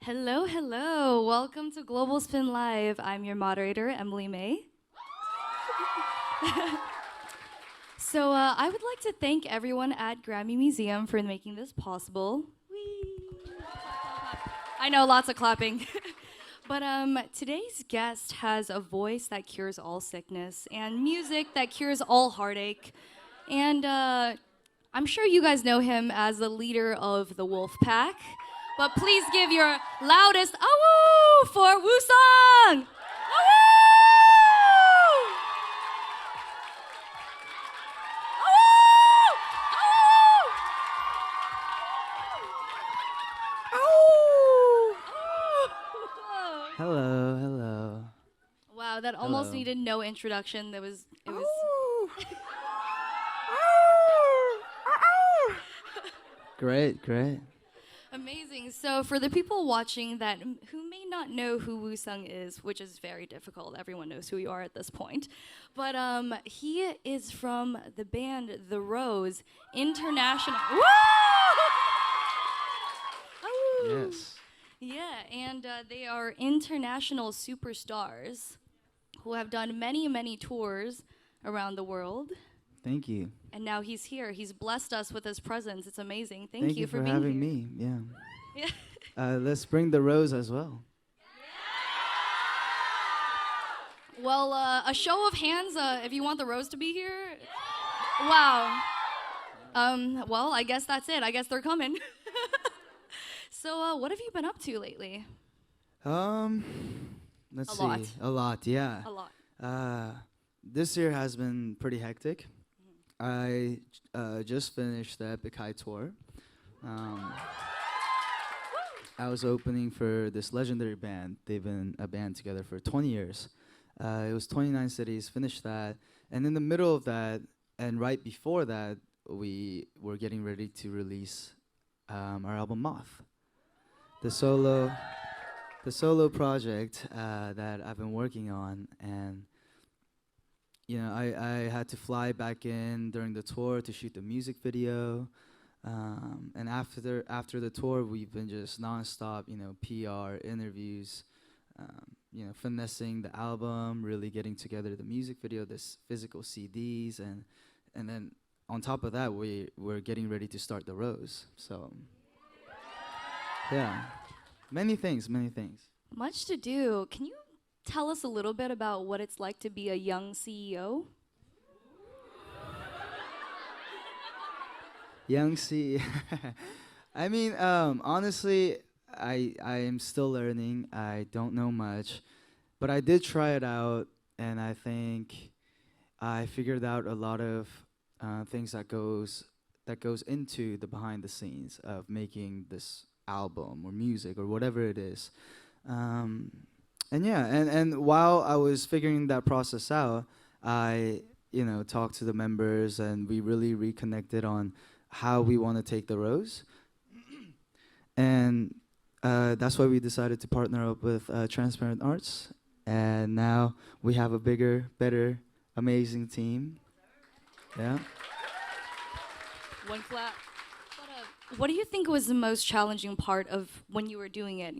Hello, hello. Welcome to Global Spin Live. I'm your moderator, Emily May. I would like to thank everyone at GRAMMY Museum for making this possible. Whee! I know, lots of clapping. But today's guest has a voice that cures all sickness and music that cures all heartache. And I'm sure you guys know him as the leader of the Wolf Pack. But please give your loudest awoo for Woosung! Awoo! Hello, hello. Wow, that almost Hello. needed no introduction. It was Great, great. amazing. So for the people watching that who may not know who Woosung is, which is very difficult, everyone knows who you are at this point. But he is from the band The Rose International. Woo! Awoo! Yes. Yeah, and they are international superstars who have done many, many tours around the world. Thank you. And now he's here. He's blessed us with his presence. It's amazing. Thank you for being having here. me. Yeah. Yeah. Let's bring the rose as well. Well, a show of hands if you want the Rose to be here. Wow. Well, I guess that's it. I guess they're coming. So, what have you been up to lately? Let's A see. lot. A lot, yeah. A lot. This year has been pretty hectic. I just finished the Epic High tour. I was opening for this legendary band. They've been a band together for 20 years. It was 29 cities, finished that. And in the middle of that, and right before that, we were getting ready to release our album Moth. The solo project that I've been working on. And you know, I had to fly back in during the tour to shoot the music video. And after the tour, we've been just nonstop, PR, interviews, finessing the album, really getting together the music video, this physical CDs, and then on top of that, we're getting ready to start the Rose. So, yeah, many things. Much to do. Can you tell us a little bit about what it's like to be a young CEO? Young C. I mean, honestly, I am still learning. I don't know much, but I did try it out, and I think I figured out a lot of things that goes into the behind the scenes of making this album or music or whatever it is. And yeah, and while I was figuring that process out, I talked to the members, and we really reconnected on how we want to take the Rose. And that's why we decided to partner up with Transparent Arts. And now we have a bigger, better, amazing team. Yeah. One clap. What do you think was the most challenging part of when you were doing it,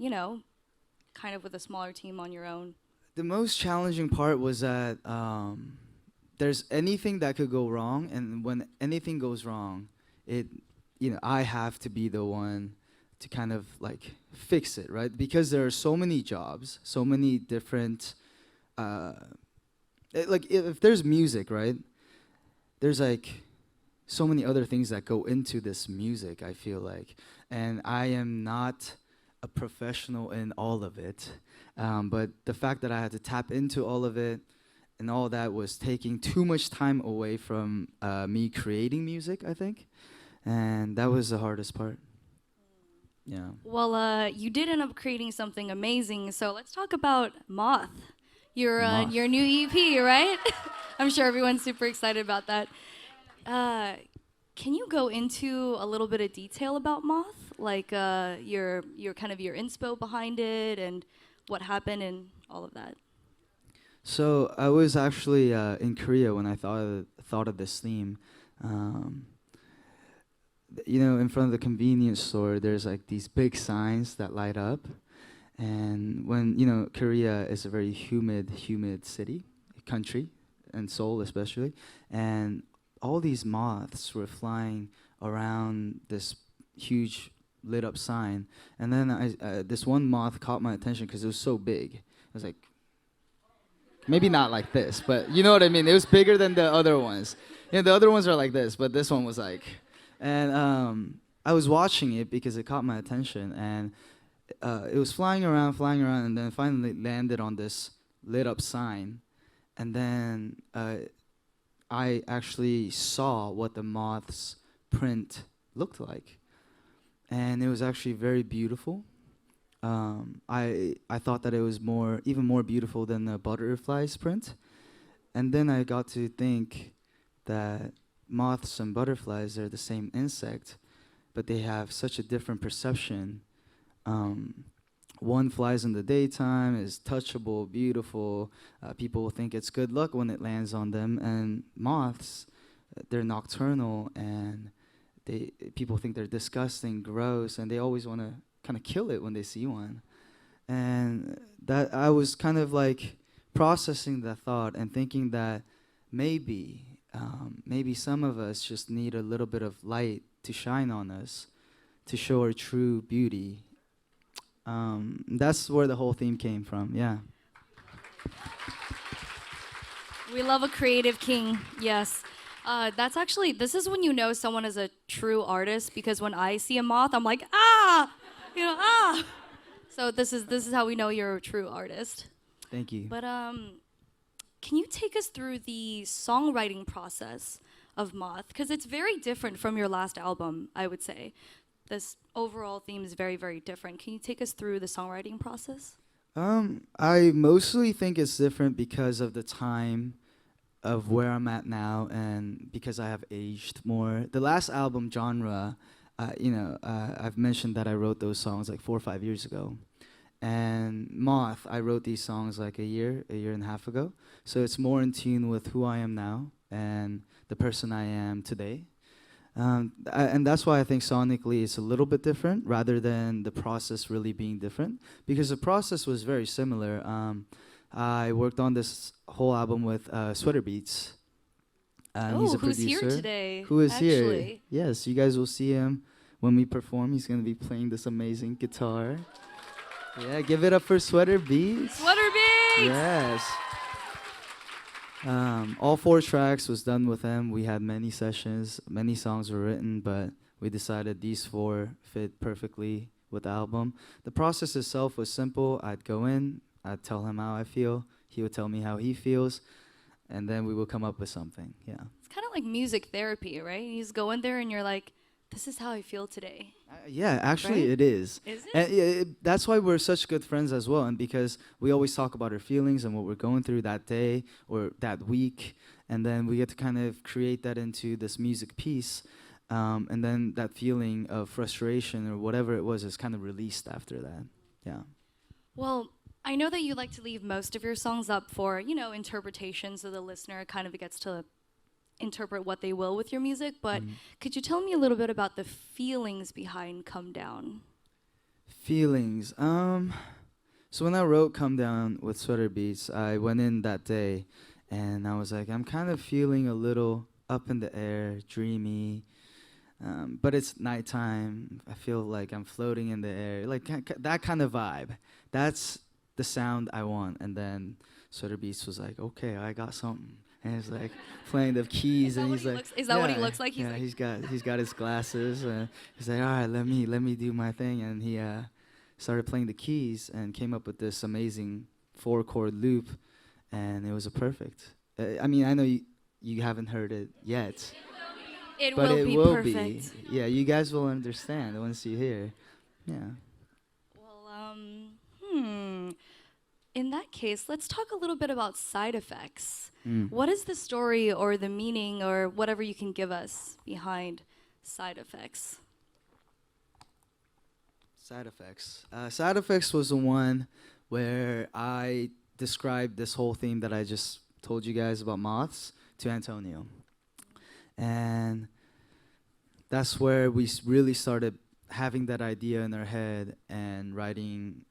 kind of with a smaller team on your own? The most challenging part was that there's anything that could go wrong, and when anything goes wrong, I have to be the one to kind of like fix it, right? Because there are so many jobs, so many different, like if there's music, right? There's like so many other things that go into this music, I feel like. And I am not a professional in all of it. But the fact that I had to tap into all of it and all that was taking too much time away from me creating music, I think. And that was the hardest part. Yeah. Well, you did end up creating something amazing. So let's talk about Moth, your Moth. your new EP, right? I'm sure everyone's super excited about that. Can you go into a little bit of detail about Moth, like your kind of your inspo behind it and what happened and all of that? So I was actually in Korea when I thought of this theme. In front of the convenience store, there's like these big signs that light up, And when you know Korea is a very humid city, country, and Seoul especially, and all these moths were flying around this huge lit up sign, and then this one moth caught my attention because it was so big. It was like maybe not like this, but you know what I mean. It was bigger than the other ones. You know, the other ones are like this, but this one was like, and I was watching it because it caught my attention, and it was flying around, and then finally landed on this lit up sign, and then I actually saw what the moth's print looked like, and it was actually very beautiful. I thought that it was even more beautiful than the butterfly's print, and then I got to think that moths and butterflies are the same insect, but they have such a different perception. One flies in the daytime, is touchable, beautiful. People will think it's good luck when it lands on them. And moths, they're nocturnal, and people think they're disgusting, gross, and they always want to kind of kill it when they see one. And that I was kind of like processing that thought and thinking that maybe some of us just need a little bit of light to shine on us, to show our true beauty. That's where the whole theme came from. Yeah. We love a creative king. Yes. That's actually, this is when you know someone is a true artist, because when I see a moth, I'm like, ah, ah. So this is how we know you're a true artist. Thank you. But can you take us through the songwriting process of Moth? Because it's very different from your last album, I would say. This overall theme is very, very different. Can you take us through the songwriting process? I mostly think it's different because of the time of where I'm at now, and because I have aged more. The last album, Genre, I've mentioned that I wrote those songs like 4 or 5 years ago. And Moth, I wrote these songs like a year and a half ago. So it's more in tune with who I am now and the person I am today. And that's why I think sonically it's a little bit different rather than the process really being different, because the process was very similar. I worked on this whole album with Sweater Beats. He's a who's producer. here today? Who is here? Actually. Yes, you guys will see him when we perform. He's going to be playing this amazing guitar. Yeah, give it up for Sweater Beats. Sweater Beats! Yes. All 4 tracks was done with him. We had many sessions, many songs were written, but we decided these 4 fit perfectly with the album. The process itself was simple. I'd go in, I'd tell him how I feel, he would tell me how he feels, and then we would come up with something. Yeah. It's kind of like music therapy, right? You just go in there and you're like, this is how I feel today. Yeah, actually Right? it is. Is it? And that's why we're such good friends as well, and because we always talk about our feelings and what we're going through that day or that week, and then we get to kind of create that into this music piece, and then that feeling of frustration or whatever it was is kind of released after that. Yeah. Well, I know that you like to leave most of your songs up for, interpretation, so the listener kind of gets to interpret what they will with your music, but could you tell me a little bit about the feelings behind Come Down? Feelings. So when I wrote Come Down with Sweater Beats, I went in that day and I was like, I'm kind of feeling a little up in the air, dreamy, but it's nighttime. I feel like I'm floating in the air, like that kind of vibe. That's the sound I want. And then Sweater Beats was like, okay, I got something. And he's like playing the keys, and he's like, is that what he looks like? Yeah, he's got his glasses, and he's like, all right, let me do my thing, and he started playing the keys and came up with this amazing 4-chord loop, and it was a perfect. I mean, I know you haven't heard it yet, It but will it be will perfect. be. Yeah, you guys will understand once you hear. Yeah. Well, in that case, let's talk a little bit about side effects. What is the story or the meaning or whatever you can give us behind side effects? Side effects. Side effects was the one where I described this whole theme that I just told you guys about moths to Antonio. And that's where we really started having that idea in our head and writing,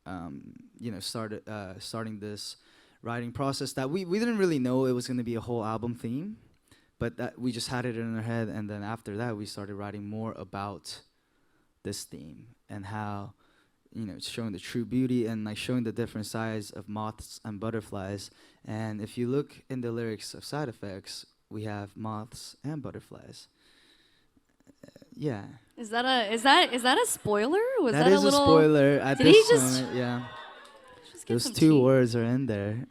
starting this writing process that we didn't really know it was going to be a whole album theme, but that we just had it in our head, and then after that we started writing more about this theme and how, it's showing the true beauty and like showing the different sides of moths and butterflies. And if you look in the lyrics of Side Effects, we have moths and butterflies. Yeah. Is that a spoiler? Was That that is a little spoiler at Did he this just moment. Yeah. just get Those some two tea? words are in there.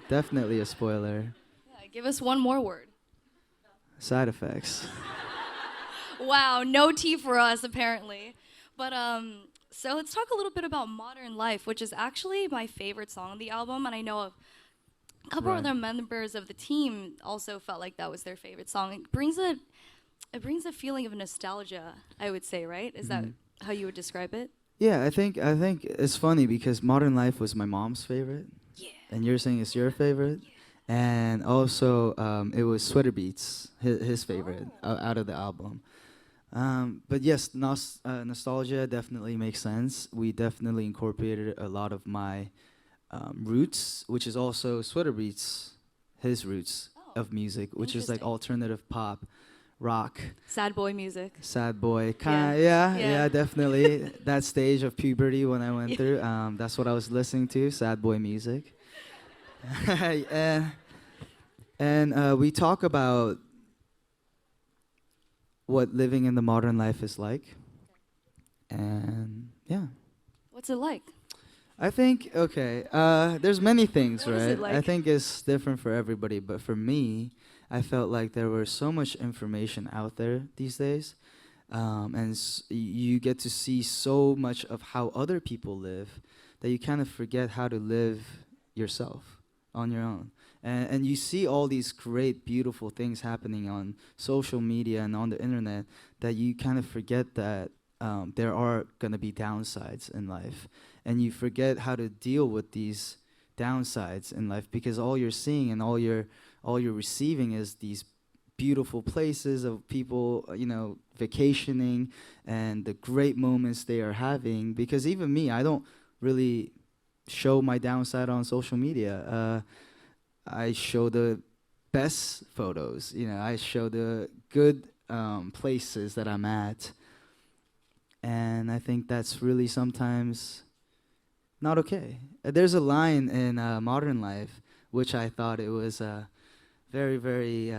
Definitely a spoiler. Yeah, give us one more word. Side Effects. Wow, no tea for us apparently. But so let's talk a little bit about Modern Life, which is actually my favorite song on the album, and I know a couple Right. other members of the team also felt like that was their favorite song. It brings a feeling of nostalgia, I would say, right? Is that how you would describe it? Yeah, I think it's funny because Modern Life was my mom's favorite. Yeah. And you're saying it's your favorite. And also, it was Sweater Beats, his favorite out of the album. But yes, nostalgia definitely makes sense. We definitely incorporated a lot of my roots, which is also Sweater Beats, his roots of music, which is like Interesting. alternative pop, rock, Sad boy music. sad boy, Yeah. yeah, definitely. That stage of puberty when I went through, that's what I was listening to, sad boy music. And we talk about what living in the modern life is like. And yeah. What's it like? I think, okay, there's many things, What is right? it like? I think it's different for everybody, but for me, I felt like there was so much information out there these days, and you get to see so much of how other people live that you kind of forget how to live yourself on your own. And you see all these great, beautiful things happening on social media and on the internet that you kind of forget that there are going to be downsides in life. And you forget how to deal with these downsides in life because all you're seeing and all you're receiving is these beautiful places of people, vacationing and the great moments they are having. Because even me, I don't really show my downside on social media. I show the best photos. I show the good places that I'm at. And I think that's really sometimes not okay. There's a line in Modern Life, which I thought it was very, very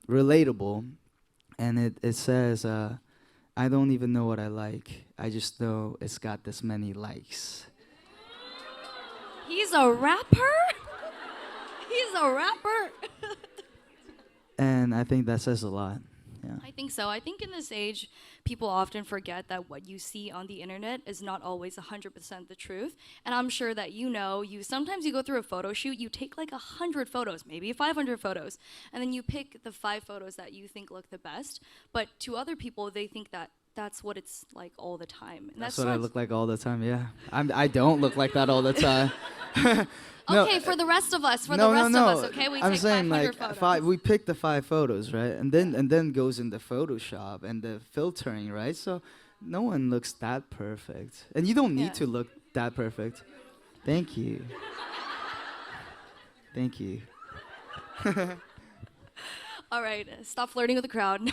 relatable. And it says, I don't even know what I like. I just know it's got this many likes. He's a rapper? He's a rapper? And I think that says a lot. Yeah. I think so. I think in this age, people often forget that what you see on the internet is not always 100% the truth. And I'm sure that you sometimes you go through a photo shoot, you take like 100 photos, maybe 500 photos, and then you pick the 5 photos that you think look the best. But to other people, they think that that's what it's like all the time. And That's what I look like all the time, yeah. I don't look like that all the time. No, okay, for the rest of us, no, of us, okay? We I'm take saying 500 like photos. we pick the 5 photos, right? And then goes into Photoshop and the filtering, right? So no one looks that perfect. And you don't need to look that perfect. Thank you. Thank you. All right, stop flirting with the crowd.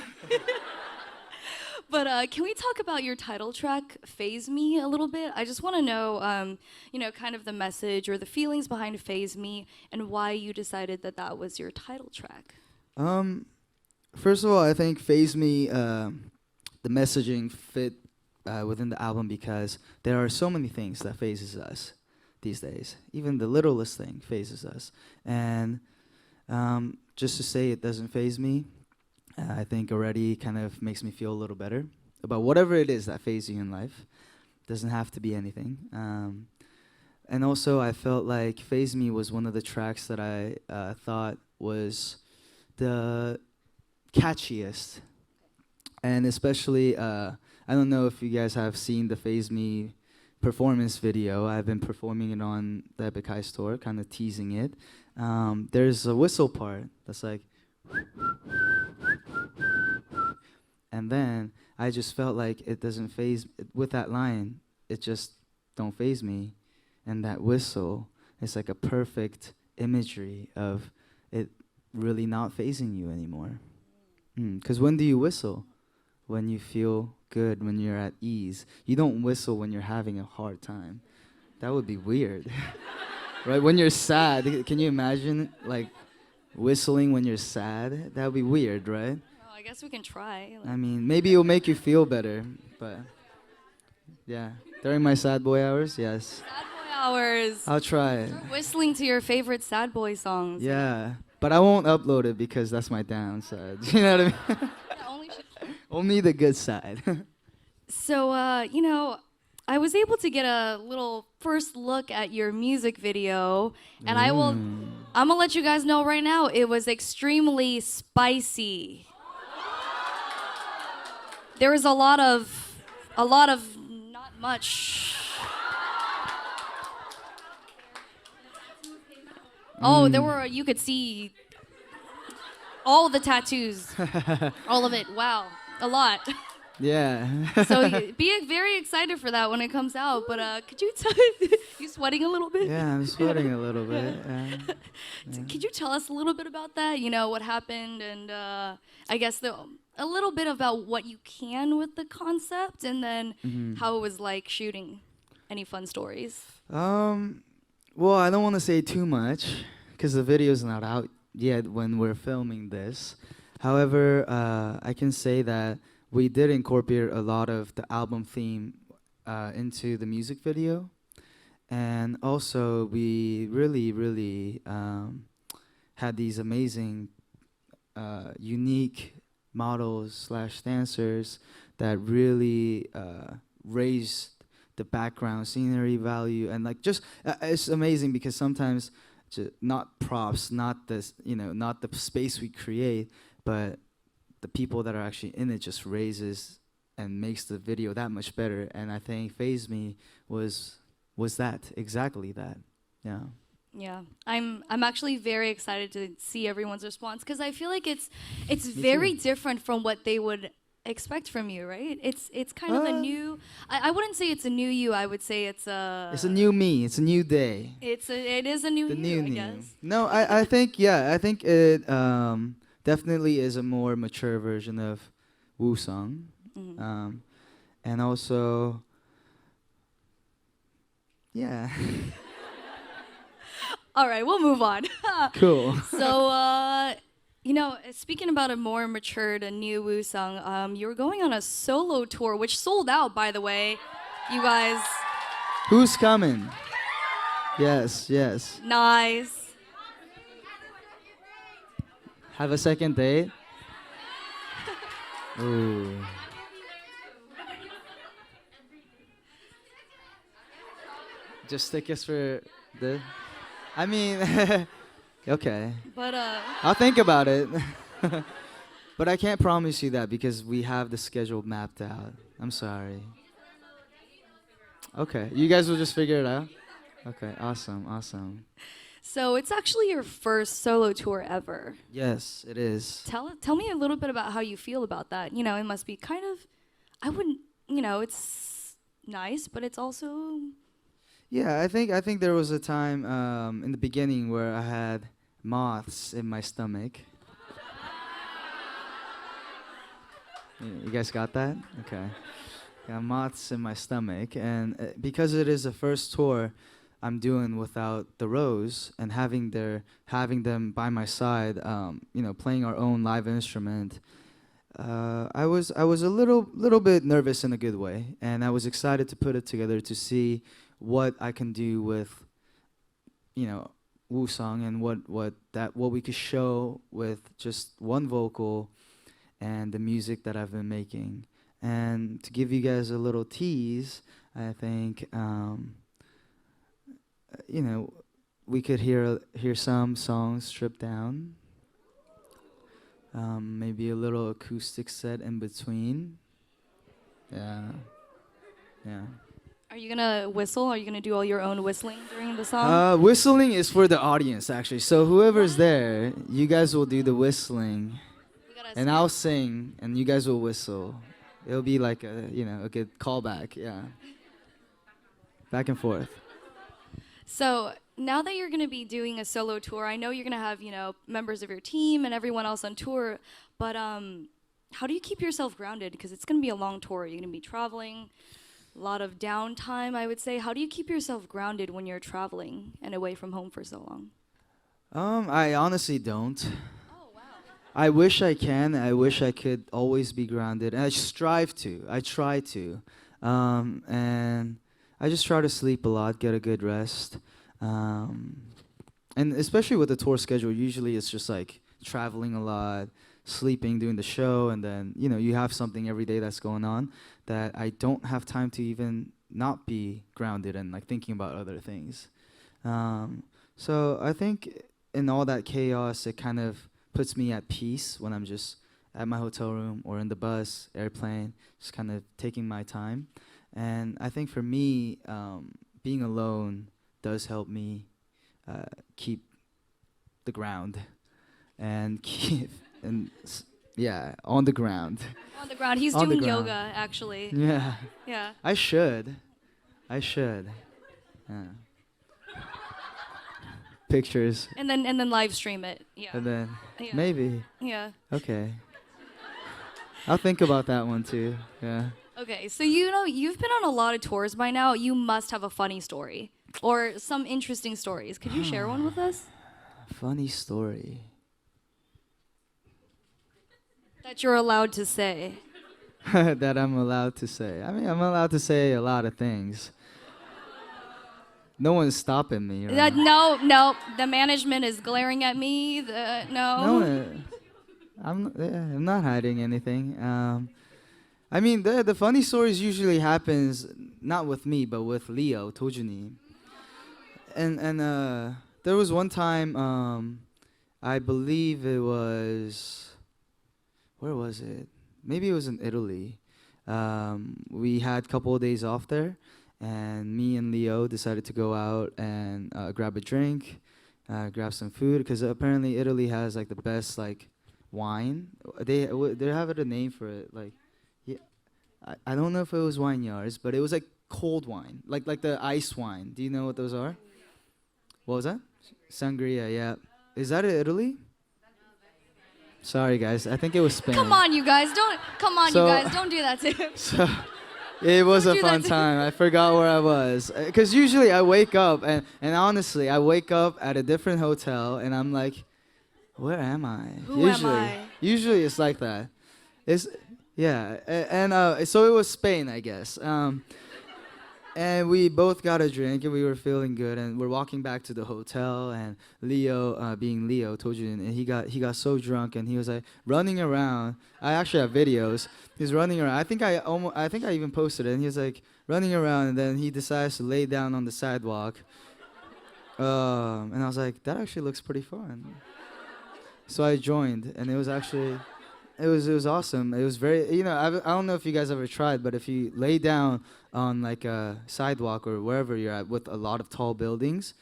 But can we talk about your title track, Phase Me, a little bit? I just want to know, kind of the message or the feelings behind Phase Me and why you decided that that was your title track. First of all, I think Phase Me, the messaging fit within the album because there are so many things that phases us these days. Even the littlest thing phases us. And just to say it doesn't phase me, I think already kind of makes me feel a little better about whatever it is that phases you in life. Doesn't have to be anything. And also, I felt like Phase Me was one of the tracks that I thought was the catchiest. And especially, I don't know if you guys have seen the Phase Me performance video. I've been performing it on the Epic High Store, kind of teasing it. There's a whistle part that's like... And then I just felt like it doesn't phase with that line. It just don't phase me, and that whistle is like a perfect imagery of it really not phasing you anymore. Because when do you whistle? When you feel good, when you're at ease. You don't whistle when you're having a hard time. That would be weird. Right? When you're sad, can you imagine like whistling when you're sad? That would be weird, right? Well, I guess we can try. I mean, maybe it'll make you feel better, but yeah. During my sad boy hours, yes. Sad boy hours. I'll try. Start whistling to your favorite sad boy songs. Yeah. But I won't upload it because that's my downside. You know what I mean? Yeah, Only the good side. So, I was able to get a little first look at your music video, and I'm gonna let you guys know right now, it was extremely spicy. There was a lot of not much. Oh, there were, you could see all the tattoos. All of it. Wow. A lot. Yeah. So be very excited for that when it comes out. But could you tell you sweating a little bit? Yeah, I'm sweating a little bit. Could you tell us a little bit about that? You know, what happened, and I guess a little bit about what you can with the concept, and then how it was like shooting. Any fun stories? Well, I don't want to say too much because the video's not out yet when we're filming this. However, I can say that we did incorporate a lot of the album theme into the music video. And also, we really had these amazing, unique models / dancers that really raised the background scenery value, and like just it's amazing because sometimes not props, not this, not the space we create, but the people that are actually in it just raises and makes the video that much better. And I think Phase Me was that, exactly that. Yeah. Yeah, I'm actually very excited to see everyone's response, because I feel like it's Me very too. different from what they would expect from you, right? It's kind of a new. I wouldn't say it's a new you. I would say it's a. It's a new me. It's a new day. It is a new The you, new I new. guess. No, I think it definitely is a more mature version of Woosung. Mhm. And also, yeah. All right, we'll move on. Cool. So, speaking about a more matured, a new Woosung, you were going on a solo tour, which sold out, by the way. You guys, Who's coming? Yes. nice. Have a second date? Ooh. Just tickets for the. I mean, okay. But I'll think about it. But I can't promise you that because we have the schedule mapped out. I'm sorry. Okay, you guys will just figure it out? Okay, awesome. so it's actually your first solo tour ever. Yes, it is. Tell me a little bit about how you feel about that. You know, it must be kind of, I wouldn't, it's nice, but it's also. Yeah, I think there was a time in the beginning where I had moths in my stomach. You guys got that? Okay. Got moths in my stomach, and because it is the first tour I'm doing without the Rose and having them by my side, playing our own live instrument. I was a little bit nervous in a good way, and I was excited to put it together to see what I can do with, Woosung, and what we could show with just one vocal and the music that I've been making. And to give you guys a little tease, I think we could hear some songs stripped down. Maybe a little acoustic set in between. Yeah. Are you gonna whistle? Are you gonna do all your own whistling during the song? Whistling is for the audience, actually. So whoever's there, you guys will do the whistling, We gotta and I'll sing, and you guys will whistle. It'll be like a good callback. Yeah. Back and forth. So now that you're going to be doing a solo tour, I know you're going to have, members of your team and everyone else on tour, but how do you keep yourself grounded? Because it's going to be a long tour. You're going to be traveling, a lot of downtime, I would say. How do you keep yourself grounded when you're traveling and away from home for so long? I honestly don't. Oh, wow. I wish I can. I wish I could always be grounded, and I strive to. I try to, and I just try to sleep a lot, get a good rest, and especially with the tour schedule. Usually, it's just like traveling a lot, sleeping, doing the show, and then you have something every day that's going on that I don't have time to even not be grounded and like thinking about other things. So I think in all that chaos, it kind of puts me at peace when I'm just at my hotel room or in the bus, airplane, just kind of taking my time. And I think for me, being alone does help me keep the ground and keep on the ground. On the ground. He's On the doing ground. yoga, actually. Yeah, Yeah. I should. Yeah. Pictures, And then live stream it. Yeah. and then Yeah. maybe. Yeah. Okay. I'll think about that one too. Yeah. Okay, so you've been on a lot of tours by now. You must have a funny story or some interesting stories. Could you share one with us? Funny story. That you're allowed to say. That I'm allowed to say. I mean, I'm allowed to say a lot of things. No one's stopping me. Right? No. The management is glaring at me. No, I'm not hiding anything. I mean, the funny stories usually happens not with me, but with Leo Tojuni. And there was one time, I believe it was, where was it? Maybe it was in Italy. We had a couple of days off there, and me and Leo decided to go out and grab a drink, grab some food, because apparently Italy has like the best like wine. They have a name for it, like. I don't know if it was wine yards, but it was like cold wine, like the ice wine. Do you know what those are? What was that? Sangria, yeah. Is that in Italy? Sorry, guys. I think it was Spain. Come on, you guys, don't do that to him. So it was a do fun that to time. I forgot where I was. Because usually I wake up, and honestly, I wake up at a different hotel, and I'm like, where am I? Who am I? Usually it's like that. So it was Spain, I guess. And we both got a drink, and we were feeling good, and we're walking back to the hotel, and Leo, being Leo, told you, and he got so drunk, and he was like running around. I actually have videos. He's running around. I think I even posted it, and he was like running around, and then he decides to lay down on the sidewalk. And I was like, that actually looks pretty fun. So I joined, and it was actually. It was awesome. It was very, I don't know if you guys ever tried, but if you lay down on like a sidewalk or wherever you're at with a lot of tall buildings,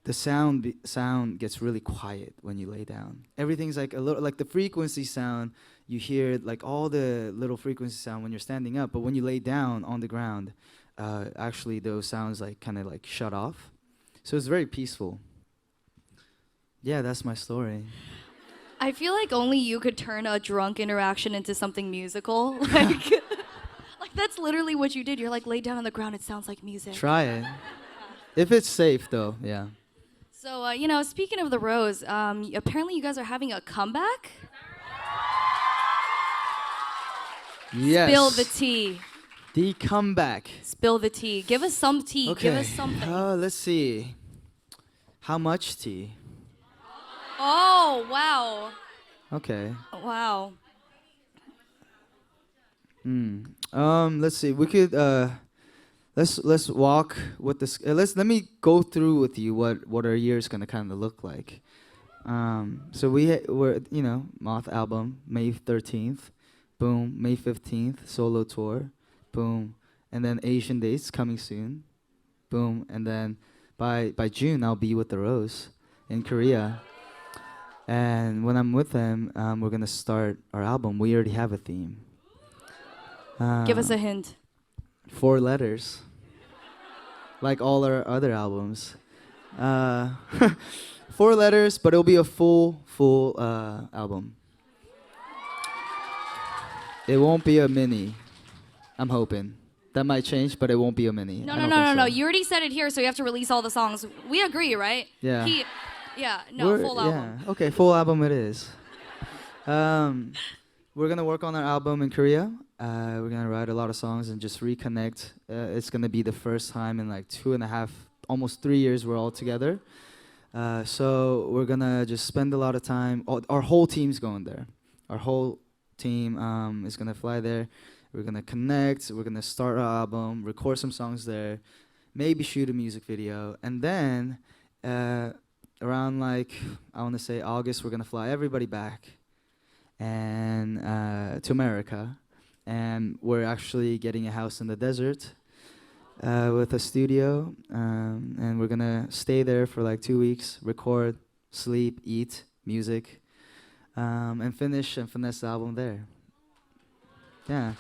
the sound gets really quiet when you lay down. Everything's like a little, like the frequency sound, you hear like all the little frequency sound when you're standing up, but when you lay down on the ground, actually those sounds like kind of like shut off. So it's very peaceful. Yeah, that's my story. I feel like only you could turn a drunk interaction into something musical. Like that's literally what you did. You're like, lay down on the ground. It sounds like music. Try it. If it's safe, though, yeah. So, speaking of the Rose, apparently you guys are having a comeback? Yes. Spill the tea. The comeback. Spill the tea. Give us some tea. Okay. Give us something. Let's see. How much tea? Oh, wow. Okay. Wow. Let's see. We could let's walk with this. Let me go through with you what our year is gonna kind of look like. So we're Moth album May 13th, boom. May 15th solo tour, boom. And then Asian dates coming soon, boom. And then by June I'll be with the Rose in Korea. And when I'm with them, we're gonna start our album. We already have a theme. Give us a hint. 4 letters, like all our other albums. Uh, 4 letters, but it'll be a full album. It won't be a mini. I'm hoping. That might change, but it won't be a mini. No, I no, don't no, think no, so. no. You already said it here, so you have to release all the songs. We agree, right? Yeah. Yeah, no, full album. Yeah. Okay, full album it is. We're gonna work on our album in Korea. We're gonna write a lot of songs and just reconnect. It's gonna be the first time in like 2.5, almost 3 years we're all together. So we're gonna just spend a lot of time. Our whole team's going there. Our whole team is gonna fly there. We're gonna connect. We're gonna start our album, record some songs there, maybe shoot a music video, and then around like I want to say August, we're gonna fly everybody back and to America, and we're actually getting a house in the desert with a studio, and we're gonna stay there for like 2 weeks, record, sleep, eat, music, and finish and finesse the album there. Yeah.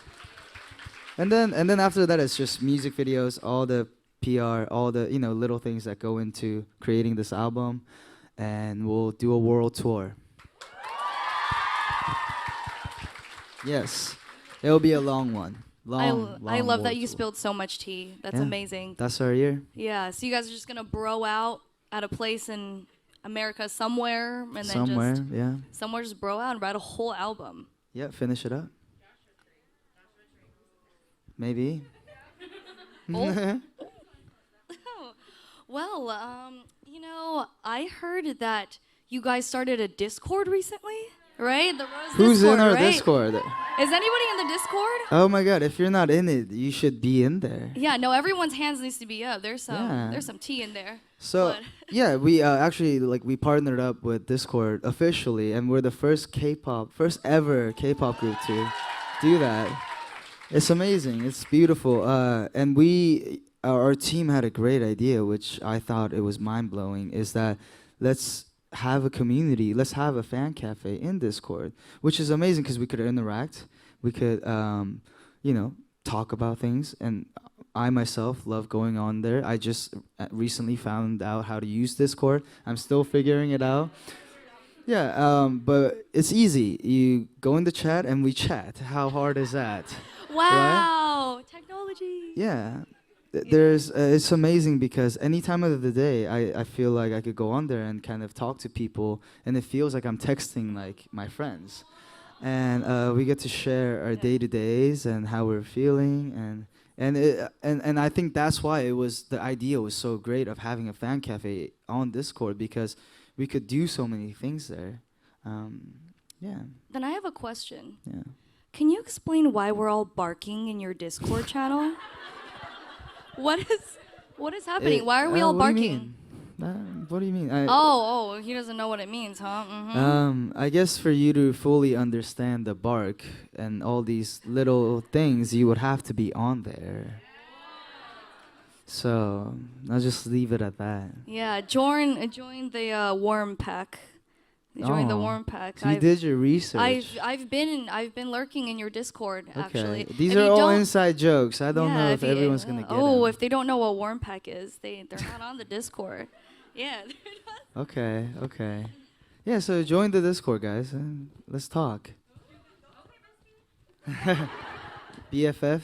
And then after that, it's just music videos, all the PR, all the little things that go into creating this album, and we'll do a world tour. Yes, it'll be a long one. Long. I love that world you tour. spilled so much tea. That's Yeah. amazing. That's our year. Yeah, so you guys are just gonna bro out at a place in America somewhere, and then Somewhere, yeah. somewhere just bro out and write a whole album. Yeah, finish it up. Maybe. Oh. Well, I heard that you guys started a Discord recently, right? The Rose Who's Discord, in our right? Discord? Is anybody in the Discord? Oh my God! If you're not in it, you should be in there. Yeah, no, everyone's hands needs to be up. There's Yeah. some tea in there. So But- yeah, we actually we partnered up with Discord officially, and we're the first ever K-pop group to do that. It's amazing. It's beautiful. And our team had a great idea, which I thought it was mind blowing. Is that let's have a community. Let's have a fan cafe in Discord, which is amazing because we could interact. We could, talk about things. And I myself love going on there. I just recently found out how to use Discord. I'm still figuring it out. Yeah, but it's easy. You go in the chat and we chat. How hard is that? Wow, technology. Yeah. There's it's amazing because any time of the day I feel like I could go on there and kind of talk to people, and it feels like I'm texting like my friends, and we get to share our day-to-days and how we're feeling, and I think that's why the idea was so great of having a fan cafe on Discord, because we could do so many things there. Yeah. Then I have a question. Yeah. Can you explain why we're all barking in your Discord channel? What is happening? Why are we all barking? What do you mean? Oh, he doesn't know what it means, huh? Mm-hmm. I guess for you to fully understand the bark and all these little things, you would have to be on there. So I'll just leave it at that. Yeah, join the warm pack. Join the Oh, warm pack. So you did your research. I've been lurking in your Discord actually. These If are you all don't- inside jokes. I don't Yeah, know if everyone's gonna get Oh, 'em. if they don't know what warm pack is, they're not on the Discord. Yeah. Okay. Yeah, so join the Discord, guys, and let's talk. BFF.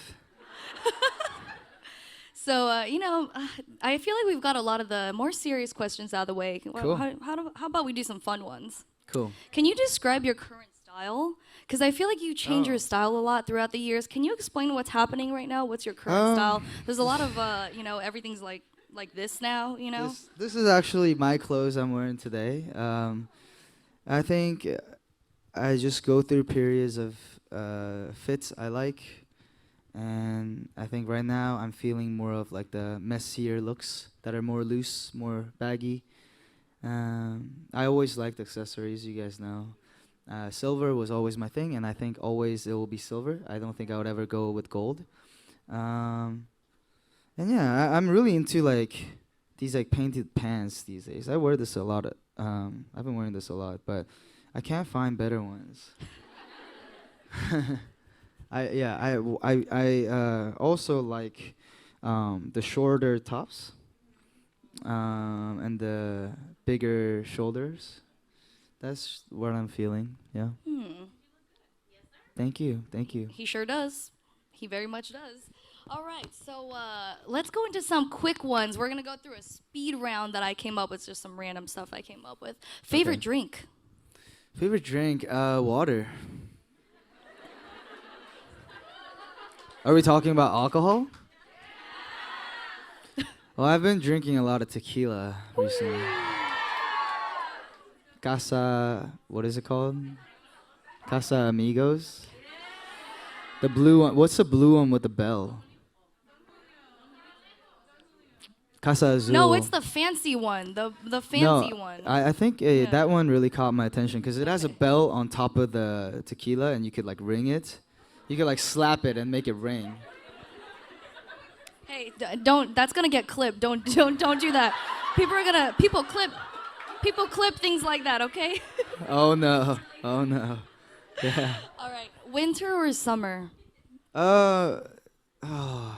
So, I feel like we've got a lot of the more serious questions out of the way. Cool. How about we do some fun ones? Cool. Can you describe your current style? Because I feel like you change Oh. your style a lot throughout the years. Can you explain what's happening right now? What's your current style? There's a lot of, everything's like this now, This is actually my clothes I'm wearing today. I think I just go through periods of fits I like, and I think right now I'm feeling more of like the messier looks that are more loose, more baggy. I always liked accessories, you guys know. Silver was always my thing, and I think always it will be silver. I don't think I would ever go with gold. And yeah, I'm really into like these like painted pants these days. I wear this a lot. I've been wearing this a lot, but I can't find better ones. I also like the shorter tops and the bigger shoulders. That's what I'm feeling. Yeah. Hmm. Thank you. Thank you. He sure does. He very much does. All right, so let's go into some quick ones. We're gonna go through a speed round that I came up with, just some random stuff I came up with. Favorite Okay. drink? Favorite drink? Water. Are we talking about alcohol? Well, I've been drinking a lot of tequila recently. Casa, what is it called? Casa Amigos. The blue one. What's the blue one with the bell? Casa Azul. No, it's the fancy one. The fancy one. I think Yeah. that one really caught my attention because it has a Okay. bell on top of the tequila, and you could like ring it. You could like slap it and make it ring. Hey, don't. That's gonna get clipped. Don't do that. People clip things like that. Okay. Oh no! Oh no! Yeah. All right. Winter or summer? Uh, oh,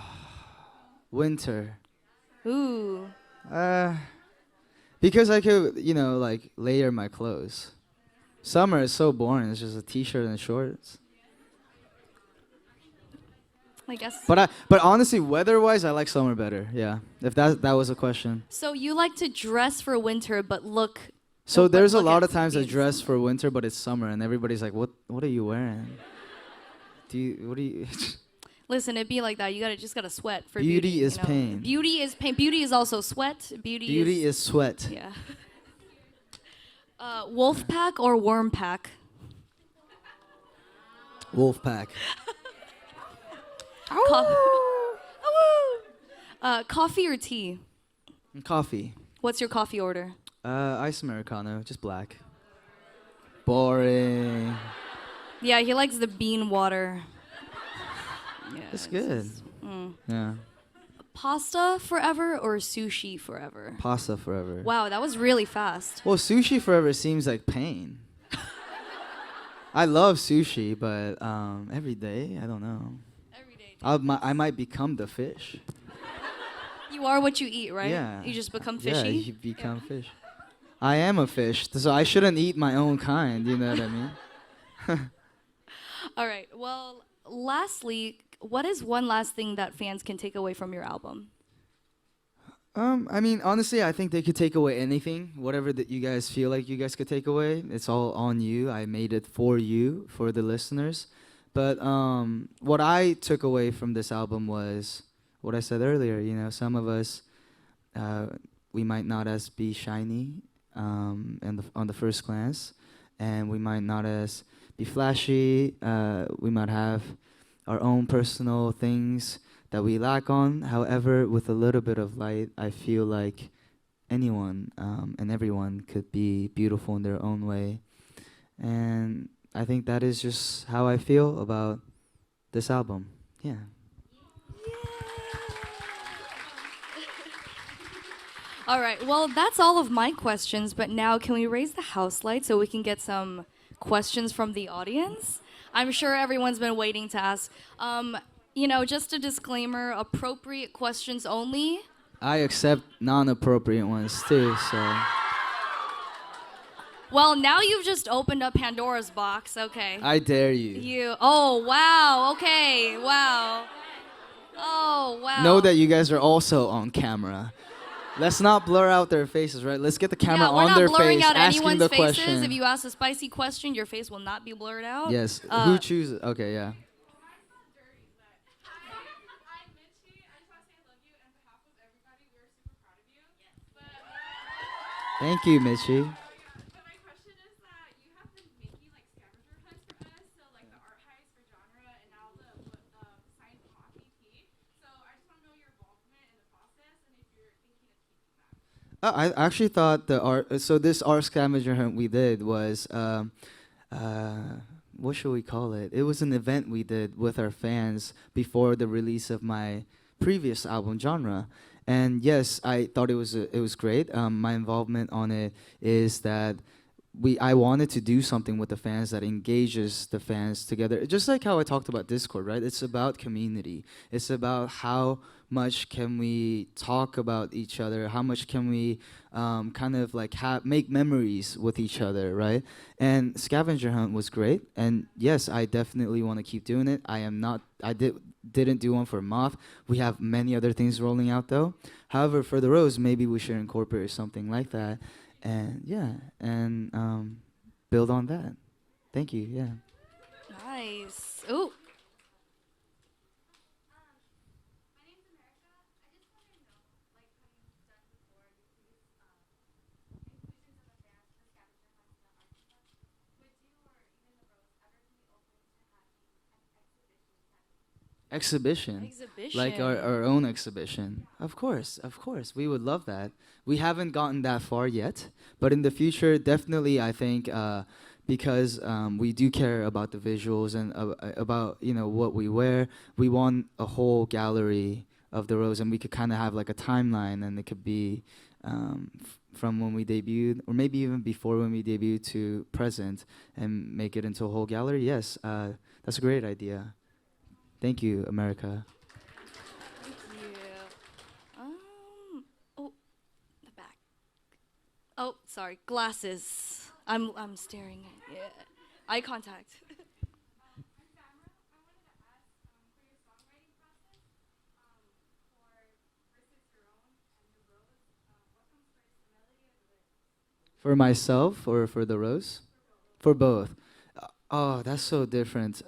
winter. Ooh. Uh, because I could, like layer my clothes. Summer is so boring. It's just a t-shirt and shorts. I guess. But honestly, weather-wise, I like summer better. Yeah. If that was a question. So you like to dress for winter, but look. So but there's a look lot at of times I being dress summer. for winter, but it's summer, and everybody's like, "What are you wearing? What do you?" Listen, it be like that. You just gotta sweat for Beauty beauty. is pain. Beauty is pain. Beauty is also sweat. Beauty is sweat. Yeah. Wolf pack or worm pack? Wolf pack. Coffee or tea? Coffee. What's your coffee order? Ice Americano, just black. Boring. Yeah, he likes the bean water. Yeah, It's good. Yeah. Pasta forever or sushi forever? Pasta forever. Wow, that was really fast. Well, sushi forever seems like pain. I love sushi, but every day, I don't know. Every day. I might become the fish. You are what you eat, right? Yeah. You just become Yeah, fishy. you become fish. I am a fish, so I shouldn't eat my own kind. You know what I mean? All right. Well, lastly, what is one last thing that fans can take away from your album? I mean, honestly, I think they could take away anything, whatever that you guys feel like you guys could take away. It's all on you. I made it for you, for the listeners. But what I took away from this album was what I said earlier. Some of us, we might not as be shiny, on the first glance, and we might not as be flashy. We might have our own personal things that we lack on. However, with a little bit of light, I feel like anyone and everyone could be beautiful in their own way. And I think that is just how I feel about this album. Yeah. All right. Well, that's all of my questions, but now can we raise the house light so we can get some questions from the audience? I'm sure everyone's been waiting to ask. Just a disclaimer, appropriate questions only. I accept non-appropriate ones too, so. Well, now you've just opened up Pandora's box. Okay. I dare you. Oh, wow. Okay. Wow. Oh, wow. Know that you guys are also on camera. Let's not blur out their faces, right? Let's get the camera we're on not their blurring face, out asking anyone's the faces. question. If you ask a spicy question, your face will not be blurred out. Yes. Who chooses? Okay, yeah. Thank you, Mitchie. I actually thought the art. So this art scavenger hunt we did was, what should we call it? It was an event we did with our fans before the release of my previous album, Genre. And yes, I thought it was great. My involvement on it is that I wanted to do something with the fans that engages the fans together. Just like how I talked about Discord, right? It's about community. It's about how much can we talk about each other, how much can we kind of like make memories with each other, right? And Scavenger Hunt was great, and yes, I definitely want to keep doing it. Didn't do one for Moth. We have many other things rolling out though. However, for the Rose, maybe we should incorporate something like that, and yeah, and build on that. Thank you. Yeah. Nice. Ooh. Exhibition, like Exhibition. our own exhibition. Of course, we would love that. We haven't gotten that far yet, but in the future, definitely, I think because we do care about the visuals and about what we wear. We want a whole gallery of the Rose, and we could kind of have like a timeline, and it could be from when we debuted, or maybe even before when we debuted to present, and make it into a whole gallery. Yes, that's a great idea. Thank you, America. Thank you. Oh, the back. Oh, sorry. Glasses. I'm staring. Yeah. Eye contact. For myself or for the Rose? For both. Oh, that's so different.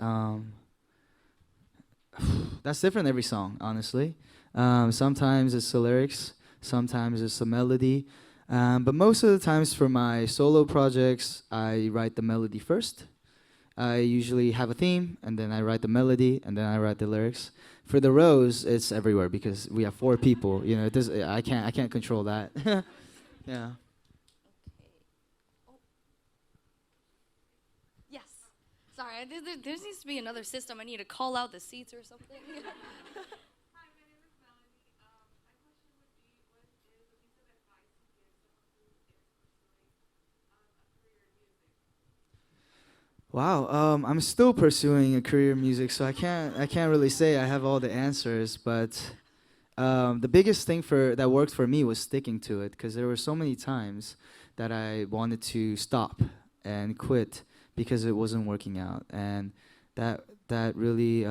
That's different every song, honestly. Sometimes it's the lyrics, sometimes it's the melody. But most of the times for my solo projects, I write the melody first. I usually have a theme, and then I write the melody, and then I write the lyrics. For the Rose, it's everywhere because we have four people. It does. I can't control that. Yeah. Oh, yes. Sorry, there needs to be another system. I need to call out the seats or something. Wow, I'm still pursuing a career in music, so I can't really say I have all the answers. But the biggest thing that worked for me was sticking to it, because there were so many times that I wanted to stop and quit because it wasn't working out, and that really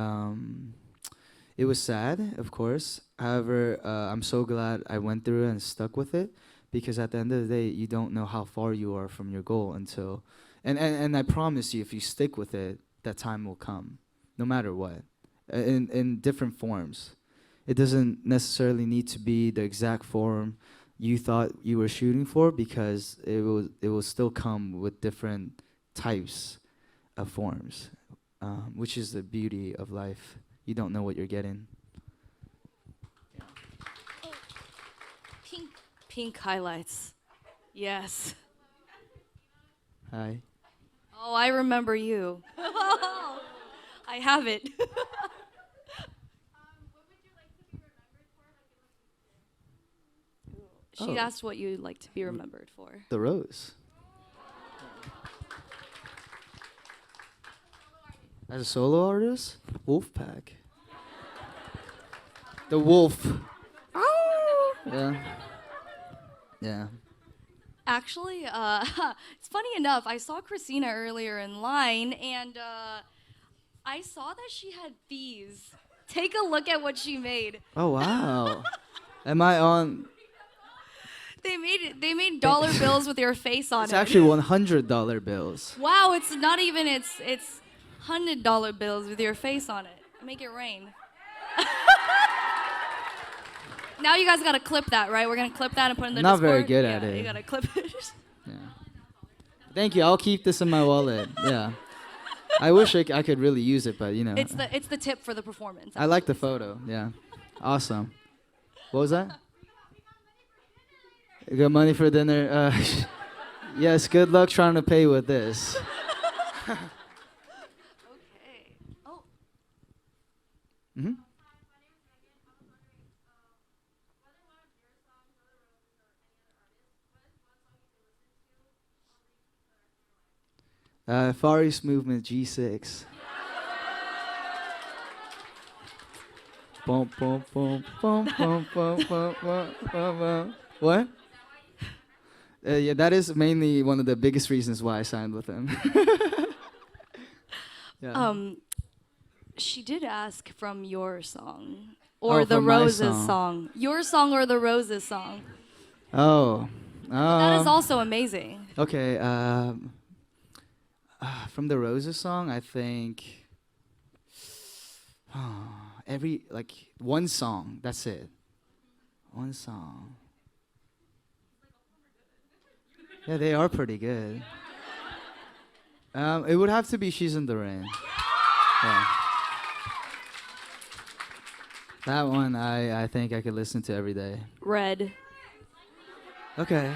it was sad, of course. However, I'm so glad I went through it and stuck with it, because at the end of the day, you don't know how far you are from your goal until, and I promise you, if you stick with it, that time will come, no matter what, in different forms. It doesn't necessarily need to be the exact form you thought you were shooting for, because it will still come with different types of forms, which is the beauty of life. You don't know what you're getting. Pink. Pink highlights. Yes. Hi. Oh, I remember you. I have it. She Oh, asked what you'd like to be remembered for. the Rose. As a solo artist, Wolfpack. The wolf. Yeah. Yeah. Actually, it's funny enough. I saw Christina earlier in line, and I saw that she had these. Take a look at what she made. Oh wow. Am I on? They made dollar bills with your face on It's it. actually $100 bills. Wow, it's not even. It's $100 bills with your face on it. Make it rain. Now you guys gotta clip that, right? We're gonna clip that and put it in the Not Discord. very good Yeah, at it. You gotta clip it. Yeah. Thank you. I'll keep this in my wallet. Yeah. I wish I could really use it, but It's the tip for the performance. I like the photo. Yeah. Awesome. What was that? You got money for dinner? Yes. Good luck trying to pay with this. Okay. Oh. Hmm. Far East Movement G6. Bum, bum, bum, bum, bum, bum, bum, bum, bum, bum. What? Yeah, that is mainly one of the biggest reasons why I signed with him. Yeah. Um, she did ask from your song or Oh, the from my Roses song. song. Your song or the Roses song. Oh. But that is also amazing. Okay. From the Roses song, I think every like one song. That's it. One song. Yeah, they are pretty good. It would have to be "She's in the Rain." Yeah. That one, I think I could listen to every day. Red. Okay.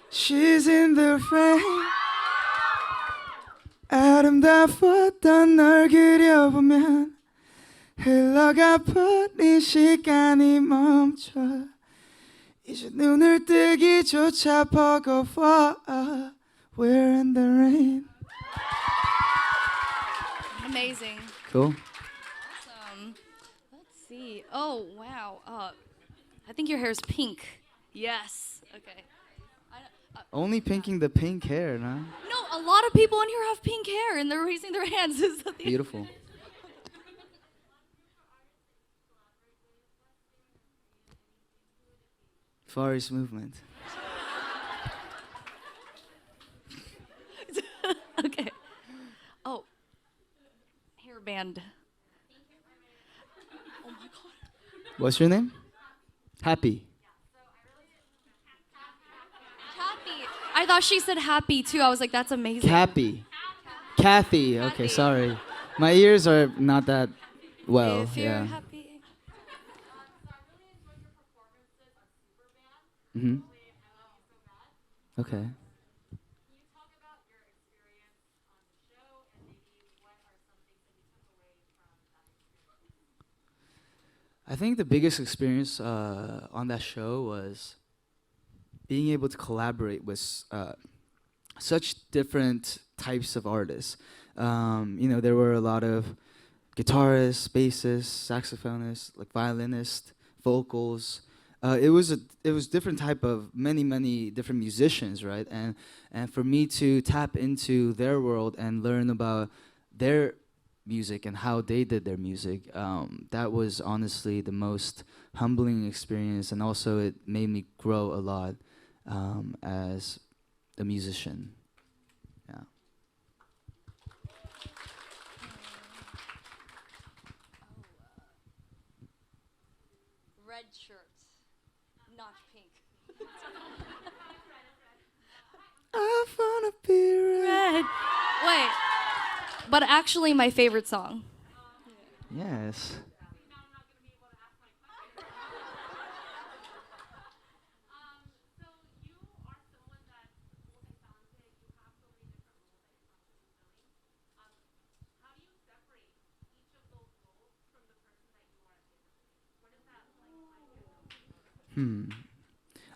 She's in the rain. 아름다웠던 널 그려보면 흘러가 버린 시간이 멈춰. 이제 눈을 뜨기조차 버거워. We're in the rain. Amazing. Cool. Awesome. Let's see. Oh, wow. I think your hair is pink. Yes. Okay. Only pinking the pink hair, no? No, a lot of people in here have pink hair and they're raising their hands. Beautiful. Far East Movement. Okay. Oh. Hairband. Oh my god. What's your name? Happy. Happy. I thought she said happy too. I was like, that's amazing. Kathy. Kathy. Okay, Kathy. sorry. My ears are not that well. If you're Yeah. happy. Mhm. Okay. I think the biggest experience on that show was being able to collaborate with such different types of artists. There were a lot of guitarists, bassists, saxophonists, like violinists, vocals. It was different type of many different musicians, right? And for me to tap into their world and learn about their music and how they did their music, that was honestly the most humbling experience, and also it made me grow a lot as a musician. Yeah. Red shirt. Not pink. I wanna be Red. Wait. But actually my favorite song. Yes.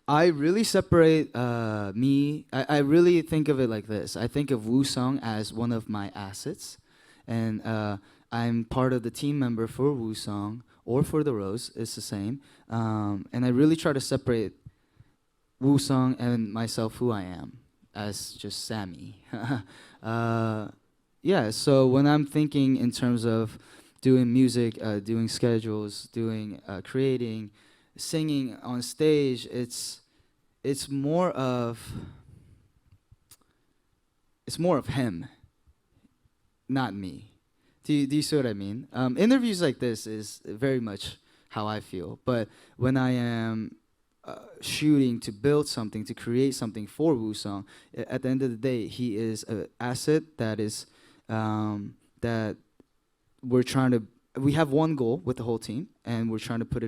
I really separate me. I really think of it like this. I think of Woosung as one of my assets, and I'm part of the team member for Woosung or for the Rose. It's the same, and I really try to separate Woosung and myself, who I am, as just Sammy. Yeah. So when I'm thinking in terms of doing music, doing schedules, doing creating, singing on stage, it's more of him, not me. Do you see what I mean? Interviews like this is very much how I feel. But when I am shooting to build something, to create something for Woosung, at the end of the day, he is an asset that is that we're trying to. We have one goal with the whole team, and we're trying to put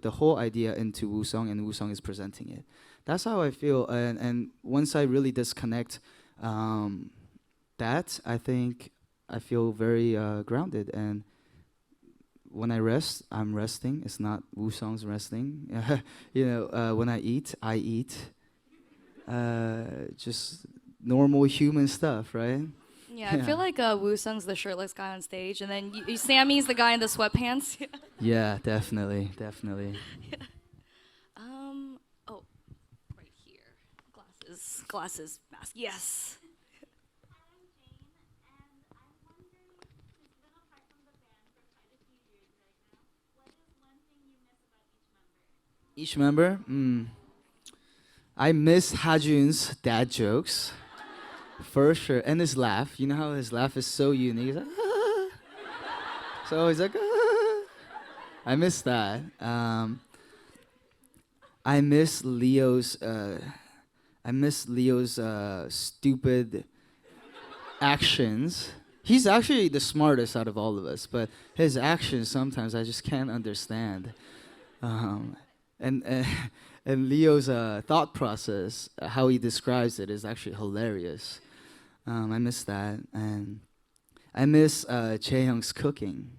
the whole idea into Woosung, and Woosung is presenting it. That's how I feel, and once I really disconnect that, I think I feel very grounded. And when I rest, I'm resting. It's not Woosung's resting. When I eat, I eat. Just normal human stuff, right? Yeah, I feel like Woosung's the shirtless guy on stage, and then Sammy's the guy in the sweatpants. Yeah, definitely, definitely. Oh, right here. Glasses, mask. Yes. Each member? I miss Hajun's dad jokes, for sure, and his laugh. You know how his laugh is so unique? He's like, "Ah." So he's like, "Ah." I miss that. I miss Leo's. I miss Leo's stupid actions. He's actually the smartest out of all of us, but his actions sometimes I just can't understand. Um, and and Leo's thought process, how he describes it, is actually hilarious. I miss that, and I miss Chaeyoung's cooking.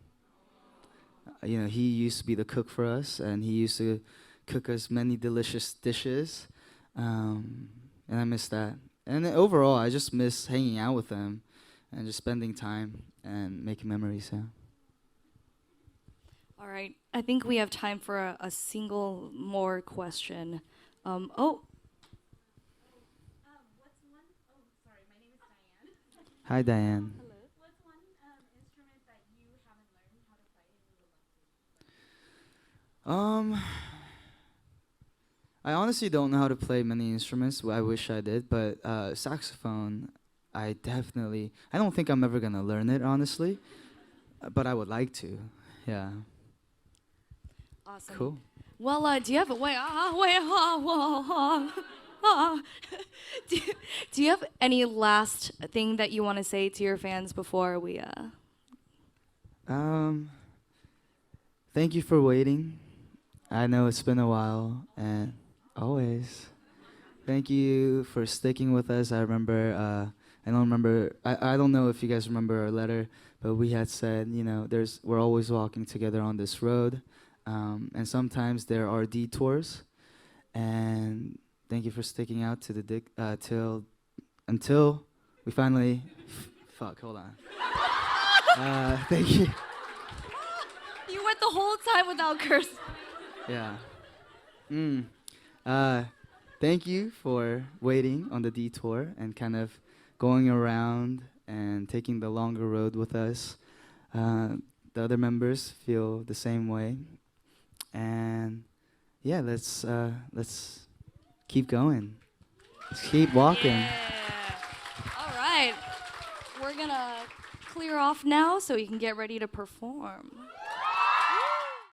You know, he used to be the cook for us, and he used to cook us many delicious dishes, and I miss that. And then overall, I just miss hanging out with them and just spending time and making memories. Yeah. All right. I think we have time for a single more question. Oh, What's one? Oh, sorry. My name is Diane. Hi, Diane. What's one instrument that you haven't learned how to play and you would love to? I honestly don't know how to play many instruments. I wish I did, but saxophone, I don't think I'm ever gonna learn it, honestly, but I would like to. Yeah. awesome. Cool. Well, do you have do you have any last thing that you want to say to your fans before we Thank you for waiting. I know it's been a while, and always. Thank you for sticking with us. I remember. I don't know if you guys remember our letter, but we had said, we're always walking together on this road, and sometimes there are detours. And thank you for sticking out to till until we finally. Fuck. Hold on. Thank you. You went the whole time without cursing. Yeah. Thank you for waiting on the detour and kind of going around and taking the longer road with us. The other members feel the same way, and yeah, let's keep going. Let's keep walking. Yeah. All right. We're gonna clear off now so you can get ready to perform.